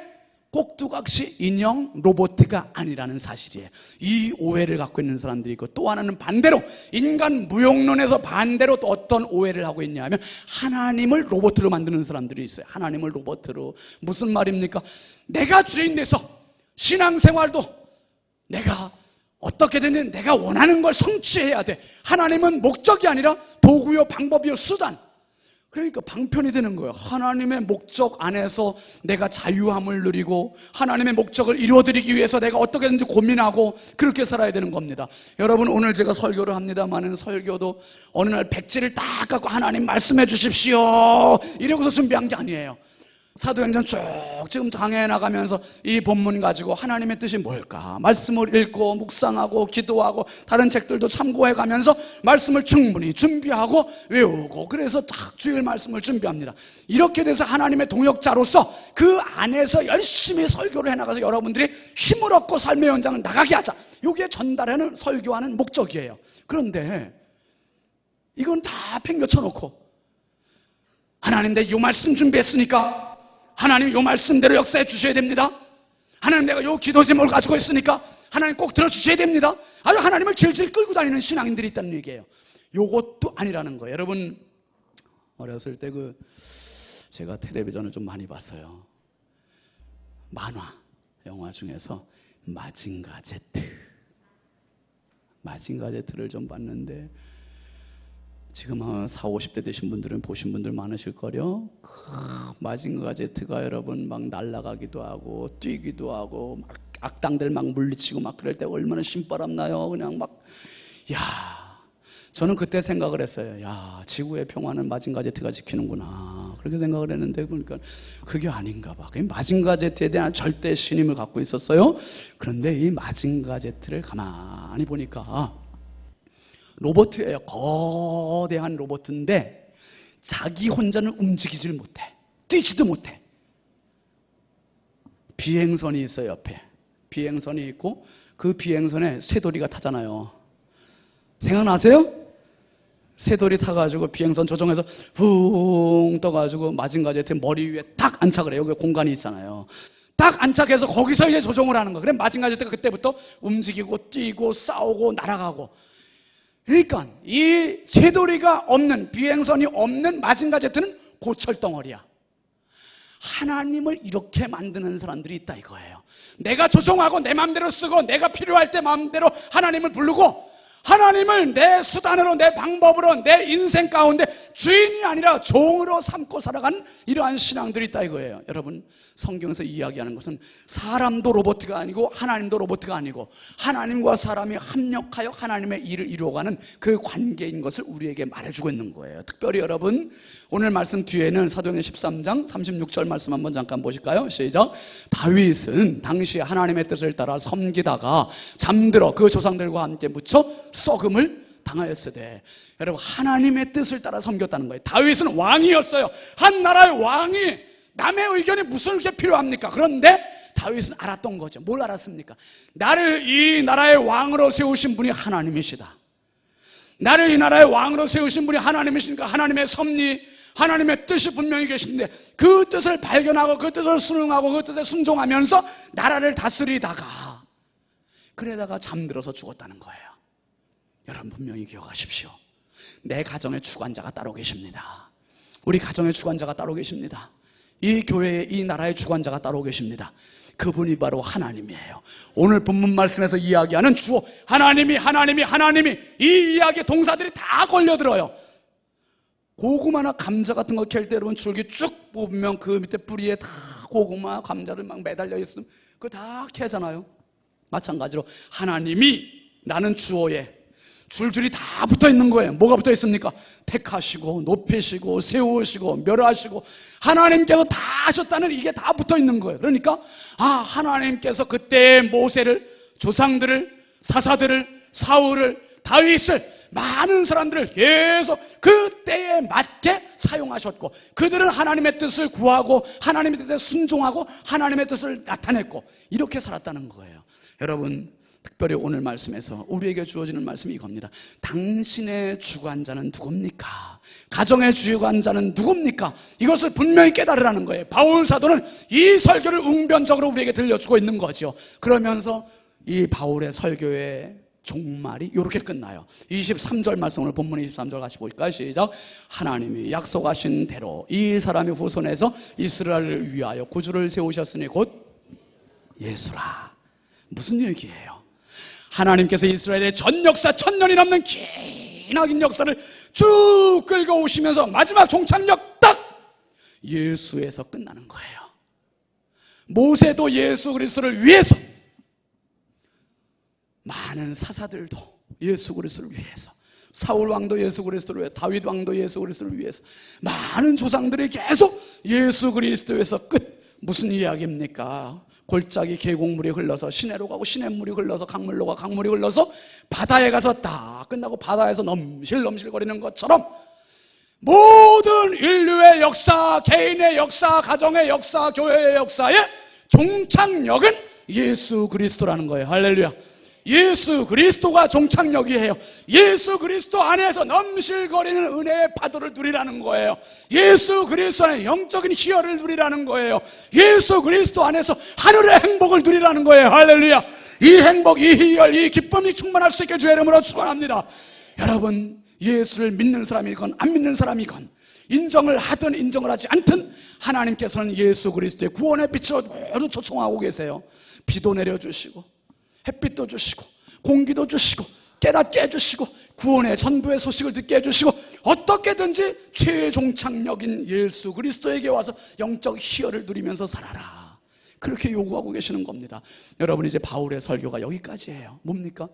꼭두각시 인형 로봇가 아니라는 사실이에요. 이 오해를 갖고 있는 사람들이 있고, 또 하나는 반대로 인간 무용론에서 반대로 또 어떤 오해를 하고 있냐 하면 하나님을 로봇으로 만드는 사람들이 있어요. 하나님을 로봇으로. 무슨 말입니까? 내가 주인 돼서 신앙생활도 내가 어떻게든 내가 원하는 걸 성취해야 돼. 하나님은 목적이 아니라 도구요, 방법이요, 수단. 그러니까 방편이 되는 거예요. 하나님의 목적 안에서 내가 자유함을 누리고 하나님의 목적을 이루어드리기 위해서 내가 어떻게든지 고민하고 그렇게 살아야 되는 겁니다. 여러분, 오늘 제가 설교를 합니다마는 설교도 어느 날 백지를 딱 갖고 하나님 말씀해 주십시오 이러고서 준비한 게 아니에요. 사도행전 쭉 지금 강해 나가면서 이 본문 가지고 하나님의 뜻이 뭘까 말씀을 읽고 묵상하고 기도하고 다른 책들도 참고해 가면서 말씀을 충분히 준비하고 외우고, 그래서 딱 주일 말씀을 준비합니다. 이렇게 돼서 하나님의 동역자로서 그 안에서 열심히 설교를 해나가서 여러분들이 힘을 얻고 삶의 현장을 나가게 하자, 이게 전달하는 설교하는 목적이에요. 그런데 이건 다 팽겨쳐놓고 하나님, 내가 이 말씀 준비했으니까 하나님 이 말씀대로 역사해 주셔야 됩니다. 하나님, 내가 이 기도 제목을 가지고 있으니까 하나님 꼭 들어주셔야 됩니다. 아주 하나님을 질질 끌고 다니는 신앙인들이 있다는 얘기예요. 요것도 아니라는 거예요. 여러분, 어렸을 때 제가 텔레비전을 좀 많이 봤어요. 만화 영화 중에서 마징가 제트를 좀 봤는데 지금 40, 50대 되신 분들은 보신 분들 많으실 거요. 마징가 제트가 여러분 막 날아가기도 하고 뛰기도 하고 막 악당들 막 물리치고 막 그럴 때 얼마나 신바람 나요. 그냥 막 저는 그때 생각을 했어요. 야, 지구의 평화는 마징가 제트가 지키는구나. 그렇게 생각을 했는데 보니까 그게 아닌가 봐. 마징가 제트에 대한 절대 신임을 갖고 있었어요. 그런데 이 마징가 제트를 가만히 보니까 로봇이에요. 거대한 로봇인데 자기 혼자는 움직이지를 못해. 뛰지도 못해. 비행선이 있어요. 옆에 비행선이 있고 그 비행선에 쇠돌이가 타잖아요. 생각나세요? 쇠돌이 타가지고 비행선 조종해서 붕 떠가지고 마징가 제트 머리 위에 딱 안착을 해요. 여기 공간이 있잖아요. 딱 안착해서 거기서 이제 조종을 하는 거예요. 그래 마징가 제트가 그때부터 움직이고 뛰고 싸우고 날아가고. 그러니까 이 쇠돌이가 없는, 비행선이 없는 마징가 제트는 고철덩어리야. 하나님을 이렇게 만드는 사람들이 있다 이거예요. 내가 조종하고 내 마음대로 쓰고 내가 필요할 때 마음대로 하나님을 부르고 하나님을 내 수단으로, 내 방법으로, 내 인생 가운데 주인이 아니라 종으로 삼고 살아가는 이러한 신앙들이 있다 이거예요. 여러분, 성경에서 이야기하는 것은 사람도 로봇가 아니고 하나님도 로봇가 아니고 하나님과 사람이 합력하여 하나님의 일을 이루어가는 그 관계인 것을 우리에게 말해주고 있는 거예요. 특별히 여러분, 오늘 말씀 뒤에는 사도행전 13장 36절 말씀 한번 잠깐 보실까요? 시작. 다윗은 당시 하나님의 뜻을 따라 섬기다가 잠들어 그 조상들과 함께 묻혀 썩음을 당하였으되. 여러분, 하나님의 뜻을 따라 섬겼다는 거예요. 다윗은 왕이었어요. 한 나라의 왕이 남의 의견이 무슨 게 필요합니까? 그런데 다윗은 알았던 거죠. 뭘 알았습니까? 나를 이 나라의 왕으로 세우신 분이 하나님이시다. 나를 이 나라의 왕으로 세우신 분이 하나님이시니까 하나님의 섭리, 하나님의 뜻이 분명히 계신데 그 뜻을 발견하고 그 뜻을 순응하고 그 뜻에 순종하면서 나라를 다스리다가 그러다가 잠들어서 죽었다는 거예요. 여러분 분명히 기억하십시오. 내 가정의 주관자가 따로 계십니다. 우리 가정의 주관자가 따로 계십니다. 이 교회의, 이 나라의 주관자가 따로 계십니다. 그분이 바로 하나님이에요. 오늘 본문 말씀에서 이야기하는 주어 하나님이 이 이야기의 동사들이 다 걸려들어요. 고구마나 감자 같은 거 캘 때 여러분 줄기 쭉 뽑으면 그 밑에 뿌리에 다 고구마, 감자를 막 매달려 있으면 그거 다 캐잖아요. 마찬가지로 하나님이 나는 주어에 줄줄이 다 붙어 있는 거예요. 뭐가 붙어 있습니까? 택하시고 높이시고 세우시고 멸하시고 하나님께서 다 하셨다는 이게 다 붙어 있는 거예요. 그러니까 하나님께서 그때 모세를, 조상들을, 사사들을, 사울을, 다윗을, 많은 사람들을 계속 그때에 맞게 사용하셨고 그들은 하나님의 뜻을 구하고 하나님의 뜻에 순종하고 하나님의 뜻을 나타냈고 이렇게 살았다는 거예요. 여러분, 특별히 오늘 말씀에서 우리에게 주어지는 말씀이 이겁니다. 당신의 주관자는 누굽니까? 가정의 주관자는 누굽니까? 이것을 분명히 깨달으라는 거예요. 바울 사도는 이 설교를 웅변적으로 우리에게 들려주고 있는 거죠. 그러면서 이 바울의 설교의 종말이 이렇게 끝나요. 23절 말씀, 오늘 본문 23절 같이 볼까요? 시작. 하나님이 약속하신 대로 이 사람의 후손에서 이스라엘을 위하여 구주를 세우셨으니 곧 예수라. 무슨 얘기예요? 하나님께서 이스라엘의 전 역사 1000년이 넘는 기나긴 역사를 쭉 끌고 오시면서 마지막 종착역 딱 예수에서 끝나는 거예요. 모세도 예수 그리스도를 위해서, 많은 사사들도 예수 그리스도를 위해서, 사울 왕도 예수 그리스도를 위해서, 다윗 왕도 예수 그리스도를 위해서, 많은 조상들이 계속 예수 그리스도에서 끝. 무슨 이야기입니까? 골짜기 계곡물이 흘러서 시내로 가고 시냇물이 흘러서 강물로 가 강물이 흘러서 바다에 가서 다 끝나고 바다에서 넘실넘실거리는 것처럼 모든 인류의 역사, 개인의 역사, 가정의 역사, 교회의 역사의 종착역은 예수 그리스도라는 거예요. 할렐루야. 예수 그리스도가 종착역이에요. 예수 그리스도 안에서 넘실거리는 은혜의 파도를 누리라는 거예요. 예수 그리스도 안에 영적인 희열을 누리라는 거예요. 예수 그리스도 안에서 하늘의 행복을 누리라는 거예요. 할렐루야. 이 행복, 이 희열, 이 기쁨이 충만할 수 있게 주의 이름으로 축원합니다. 여러분, 예수를 믿는 사람이건 안 믿는 사람이건 인정을 하든 인정을 하지 않든 하나님께서는 예수 그리스도의 구원의 빛으로 모두 초청하고 계세요. 비도 내려주시고 햇빛도 주시고 공기도 주시고 깨닫게 해주시고 구원의 전부의 소식을 듣게 해주시고 어떻게든지 최종착역인 예수 그리스도에게 와서 영적 희열을 누리면서 살아라, 그렇게 요구하고 계시는 겁니다. 여러분, 이제 바울의 설교가 여기까지예요. 뭡니까?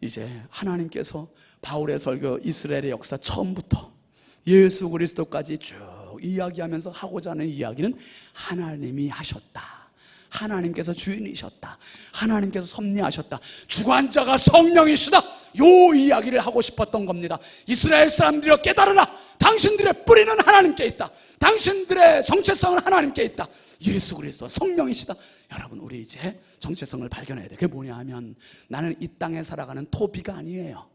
이제 하나님께서 바울의 설교, 이스라엘의 역사 처음부터 예수 그리스도까지 쭉 이야기하면서 하고자 하는 이야기는 하나님이 하셨다, 하나님께서 주인이셨다, 하나님께서 섭리하셨다, 주관자가 성령이시다, 요 이야기를 하고 싶었던 겁니다. 이스라엘 사람들이여 깨달으라, 당신들의 뿌리는 하나님께 있다, 당신들의 정체성은 하나님께 있다, 예수 그리스도 성령이시다. 여러분, 우리 이제 정체성을 발견해야 돼. 그게 뭐냐 하면, 나는 이 땅에 살아가는 토비가 아니에요.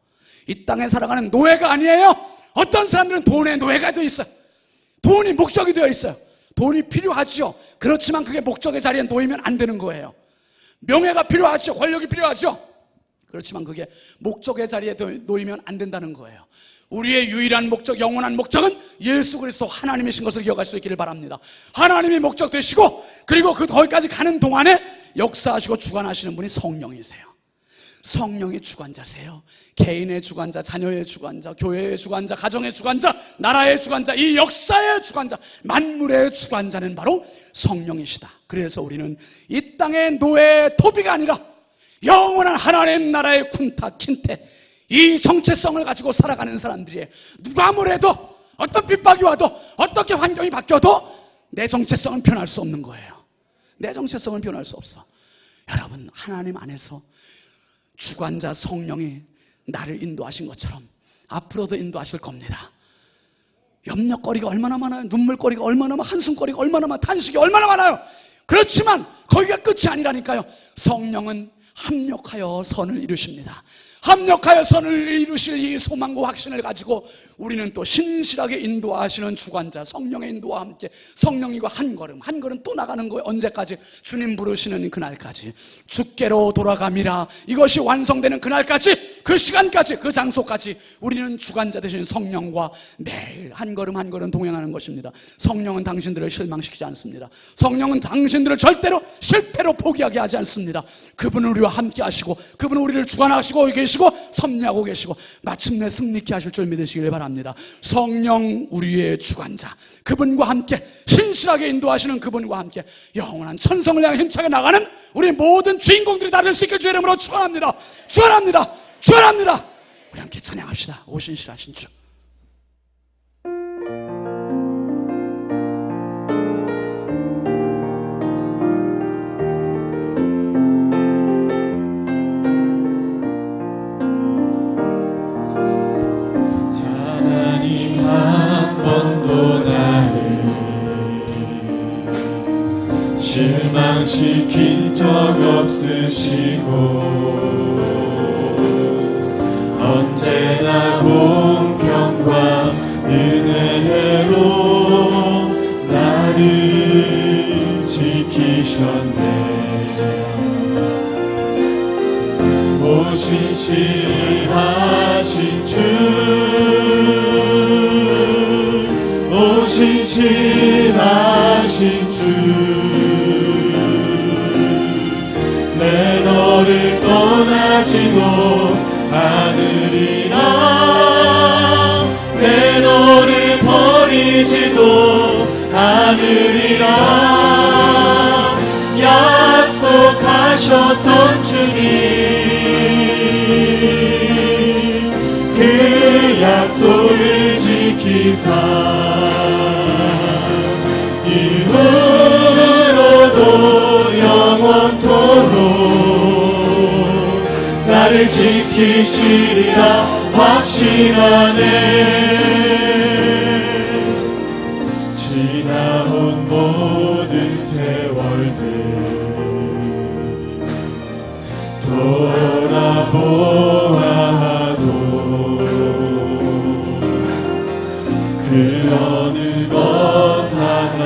이 땅에 살아가는 노예가 아니에요. 어떤 사람들은 돈의 노예가 되어 있어요. 돈이 목적이 되어 있어요. 돈이 필요하죠. 그렇지만 그게 목적의 자리에 놓이면 안 되는 거예요. 명예가 필요하죠. 권력이 필요하죠. 그렇지만 그게 목적의 자리에 놓이면 안 된다는 거예요. 우리의 유일한 목적, 영원한 목적은 예수 그리스도 하나님이신 것을 기억할 수 있기를 바랍니다. 하나님이 목적 되시고, 그리고 거기까지 가는 동안에 역사하시고 주관하시는 분이 성령이세요. 성령이 주관자세요. 개인의 주관자, 자녀의 주관자, 교회의 주관자, 가정의 주관자, 나라의 주관자, 이 역사의 주관자, 만물의 주관자는 바로 성령이시다. 그래서 우리는 이 땅의 노예의 토비가 아니라 영원한 하나님 나라의 쿤타 킨테, 이 정체성을 가지고 살아가는 사람들이에요. 누가 뭐래도, 어떤 핍박이 와도, 어떻게 환경이 바뀌어도 내 정체성은 변할 수 없는 거예요. 내 정체성은 변할 수 없어. 여러분, 하나님 안에서 주관자 성령이 나를 인도하신 것처럼 앞으로도 인도하실 겁니다. 염려거리가 얼마나 많아요. 눈물거리가 얼마나 많아요. 한숨거리가 얼마나 많아요. 탄식이 얼마나 많아요. 그렇지만 거기가 끝이 아니라니까요. 성령은 합력하여 선을 이루십니다. 합력하여 선을 이루실 이 소망과 확신을 가지고 우리는 또 신실하게 인도하시는 주관자 성령의 인도와 함께 성령님과 한 걸음 한 걸음 또 나가는 거예요. 언제까지? 주님 부르시는 그날까지, 주께로 돌아감이라, 이것이 완성되는 그날까지, 그 시간까지, 그 장소까지 우리는 주관자 되신 성령과 매일 한 걸음 한 걸음 동행하는 것입니다. 성령은 당신들을 실망시키지 않습니다. 성령은 당신들을 절대로 실패로 포기하게 하지 않습니다. 그분은 우리와 함께 하시고, 그분은 우리를 주관하시고 계시고 섭리하고 계시고 마침내 승리케 하실 줄 믿으시길 바랍니다. 성령, 우리의 주관자, 그분과 함께 신실하게 인도하시는 그분과 함께 영원한 천성을 향해 힘차게 나가는 우리 모든 주인공들이 다 될 수 있길 주의 이름으로 축원합니다. 축원합니다. 축원합니다. 우리 함께 찬양합시다. 오 신실하신 주. 실망시킨 적 없으시고 언제나 공평과 은혜로 나를 지키셨네. 오 신실하신 주, 오 신실하신 주, 내 너를 떠나지도 않으리라, 내 너를 버리지도 않으리라. 약속하셨던 주님, 그 약속을 지키사 이후로도 영원토록 나를 지키시리라 확신하네. 지나온 모든 세월들 돌아보아도 그 어느 것 하나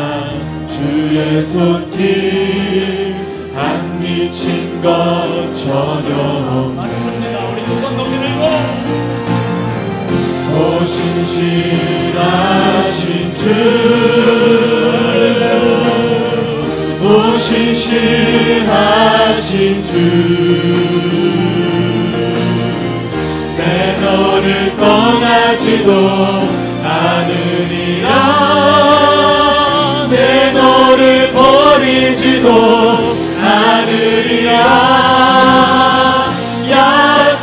주의 손길 안 미친 것 전혀 없네. 맞습니다. 우리 두 손 높이 들고 오 신실하신 주, 오 신실하신 주, 내 너를 너를 떠나지도 않으리라. 내 너를 버리지도 않으리라.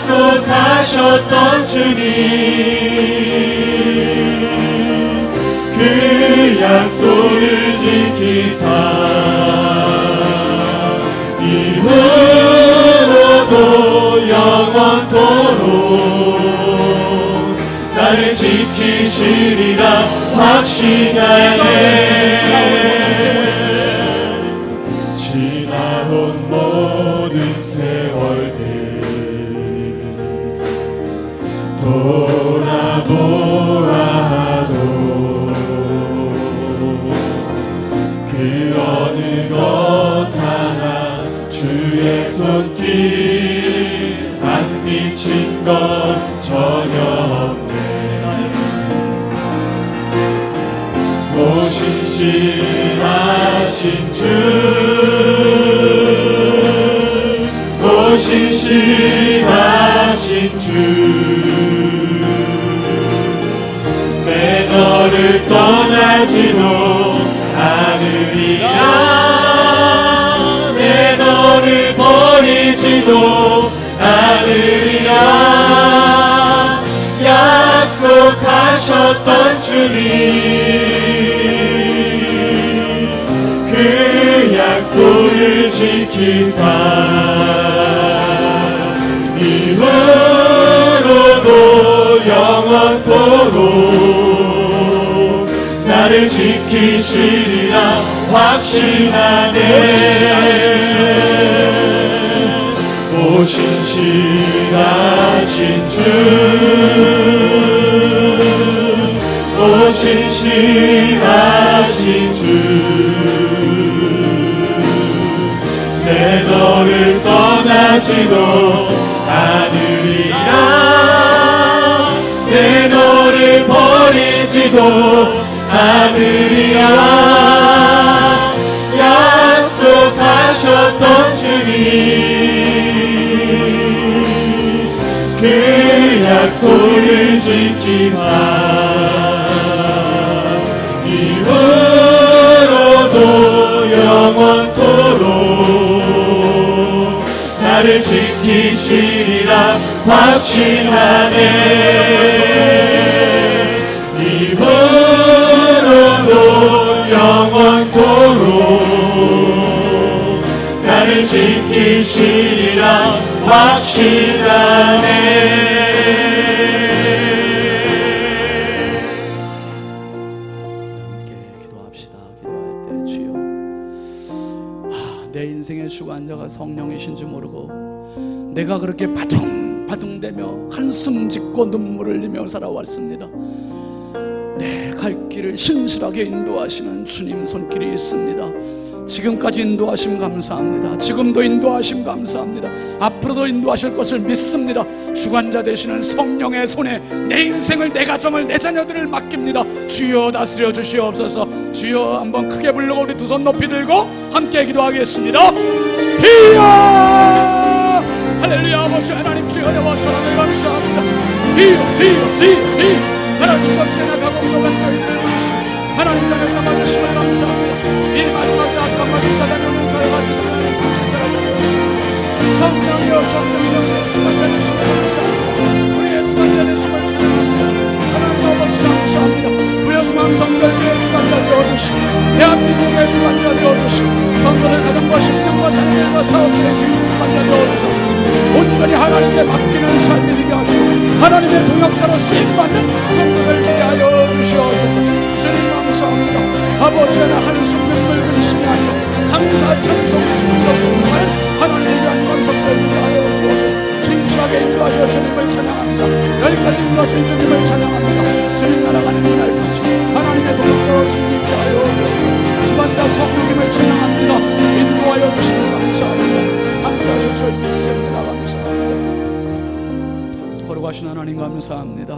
약속하셨던 주님, 그 약속을 지키사 이후로도 영원토록 나를 지키시리라 확신하네. 지나온 모든 세월들 돌아보아도 그 어느 것 하나 주의 손길 안 미친 것 전혀 없네. 오 신실하신 주, 오 신실하신 주, 내 너를 떠나지도 않으리라. 내 너를 버리지도 않으리라. 약속하셨던 주님, 그 약속을 지키사 이후로도 영원토록 나를 지키시리라 확신하네. 오 신실하신 주, 오 신실하신 주, 내 너를 떠나지도 않으리라. 내 너를 버리지도 않으리라. 약속하셨던 주님, 그 약속을 지키사 이후로도 영원토록 나를 지키시리라 확신하네. 이후로도 영원토록 나를 지키시리라 확신하네. 함께 기도합시다. 기도할 때 주여, 내 인생의 주관자가 성령이신 줄 모르고 내가 그렇게 바둥바둥대며 한숨 짓고 눈물을 흘리며 살아왔습니다. 내 갈 길을 신실하게 인도하시는 주님 손길이 있습니다. 지금까지 인도하심 감사합니다. 지금도 인도하심 감사합니다. 앞으로도 인도하실 것을 믿습니다. 주관자 되시는 성령의 손에 내 인생을, 내 가정을, 내 자녀들을 맡깁니다. 주여 다스려 주시옵소서. 주여, 한번 크게 부르고 우리 두 손 높이 들고 함께 기도하겠습니다. 주여, 할렐루야. 아버지 하나님, 주여 은혜와 사랑을 감사합니다. 주여, 주여, 주여, 주여, 말할 수 없이 나가고 부족한 저희들을 위하시 하나님 자녀 삼아주심을 감사합니다. 이 마지막에 악한 마귀 사단이 오는 사회가 지도하는 성전자라 잡으시옵소서. 성령이여, 성령이여, 주관자 되심을 감사합니다. 우리의 주관자 되심을 찬양합니다. 하나님 아버지 감사합니다. 부여중앙 성결교회 주관자 되어주시고 대한민국의 주관자 되어주시고 성도를 가정과 신령과 자녀들과 사업체의 주관자 되어주셔서 온전히 하나님께 맡기는 삶이 되게 하시고 하나님의 동역자로 쓰임받는 성도를 되게 하여 주시옵소서. 주님 감사합니다. 아버지 하나 한숨 눈물 그리시니 아니요 감사 찬송 승리로 부응하는 하나님의 위한 권속들 되게 하여 주옵소서. 진실하게 인도하셔 주님을 찬양합니다. 여기까지 인도하신 주님을 찬양합니다. 주님 날아가는 그날까지 하나님의 동역자로 승리케 하여 주옵소서. 주관자 성령님을 찬양합니다. 인도하여 주시는 감사합니다. 함께 하실 줄 믿습니다. 감사합니다. 거룩하신 하나님 감사합니다.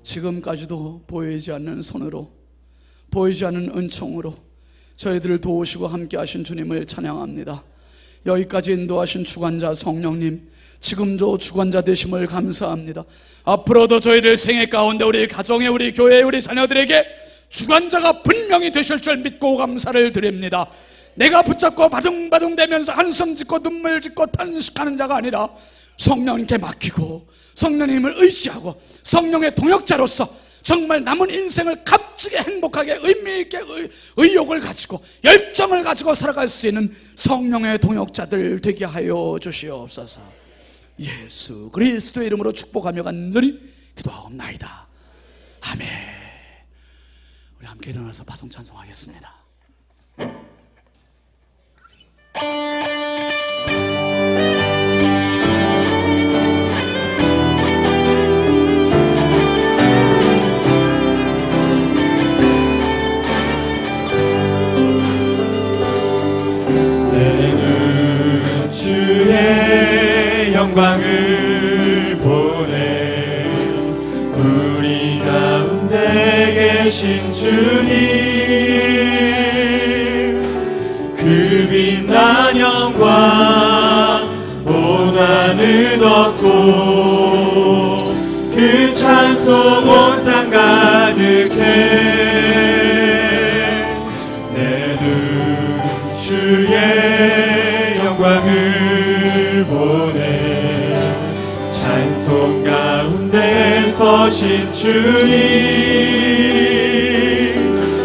지금까지도 보이지 않는 손으로, 보이지 않는 은총으로 저희들을 도우시고 함께 하신 주님을 찬양합니다. 여기까지 인도하신 주관자 성령님, 지금도 주관자 되심을 감사합니다. 앞으로도 저희들 생애 가운데 우리 가정에, 우리 교회에, 우리 자녀들에게 주관자가 분명히 되실 줄 믿고 감사를 드립니다. 내가 붙잡고 바둥바둥대면서 한숨 짓고 눈물 짓고 탄식하는 자가 아니라 성령님께 맡기고 성령님을 의지하고 성령의 동역자로서 정말 남은 인생을 값지게 행복하게 의미있게 의욕을 가지고 열정을 가지고 살아갈 수 있는 성령의 동역자들 되게 하여 주시옵소서. 예수 그리스도의 이름으로 축복하며 간절히 기도하옵나이다. 아멘. 우리 함께 일어나서 파송 찬송하겠습니다. 영광을 보내 우리 가운데 계신 주님 그 빛난 영광 온 하늘 덮고 그 찬송 온 땅 가득해 내 눈 주의 영광을 보내 찬송 가운데 서신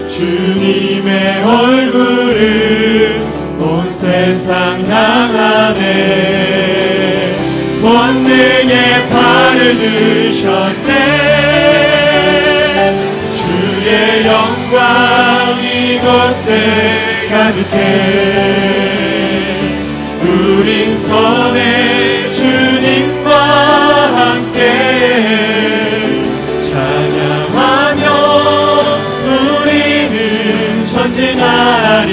주님의 얼굴을 온 세상 향하네 권능의 팔을 드셨네 주의 영광 이곳에 가득해 우린 선의 주님과 함께 찬양하며 우리는 전진하리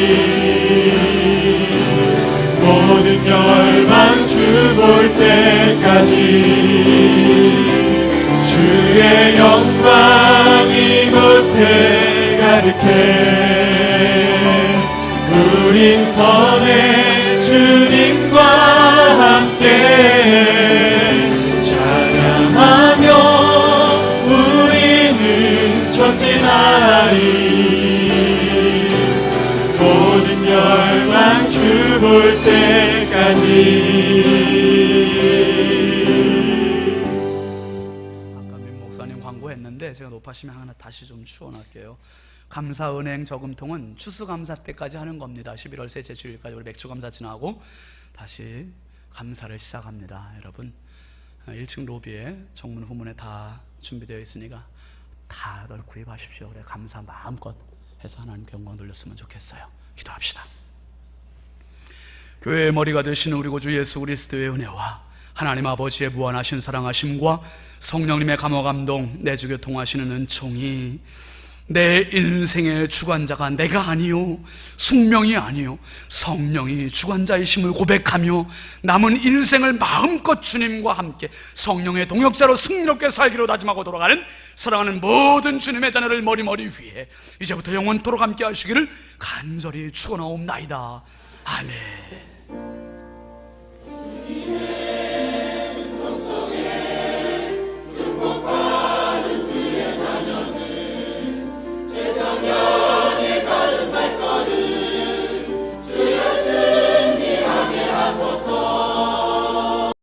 모든 열방 주 볼 때까지 주의 영광 이곳에 가득해 우린 선의 주님과 함께 찬양하며 우리는 전진하리 모든 열방 주 볼 때까지. 아까 민 목사님 광고했는데 제가 높아시면 하나 다시 좀 추원할게요. 감사은행 저금통은 추수감사 때까지 하는 겁니다. 11월 셋째 주일까지 우리 맥주감사 지나고 다시 감사를 시작합니다. 여러분 1층 로비에 정문 후문에 다 준비되어 있으니까 다들 구입하십시오. 그래 감사 마음껏 해서 하나님께 영광 돌렸으면 좋겠어요. 기도합시다. 교회의 머리가 되신 우리 구주 예수 그리스도의 은혜와 하나님 아버지의 무한하신 사랑하심과 성령님의 감화감동 내주 교통하시는 은총이 내 인생의 주관자가 내가 아니요 숙명이 아니요 성령이 주관자이심을 고백하며 남은 인생을 마음껏 주님과 함께 성령의 동역자로 승리롭게 살기로 다짐하고 돌아가는 사랑하는 모든 주님의 자녀를 머리머리 위에 이제부터 영원토록 함께 하시기를 간절히 축원하옵나이다. 아멘.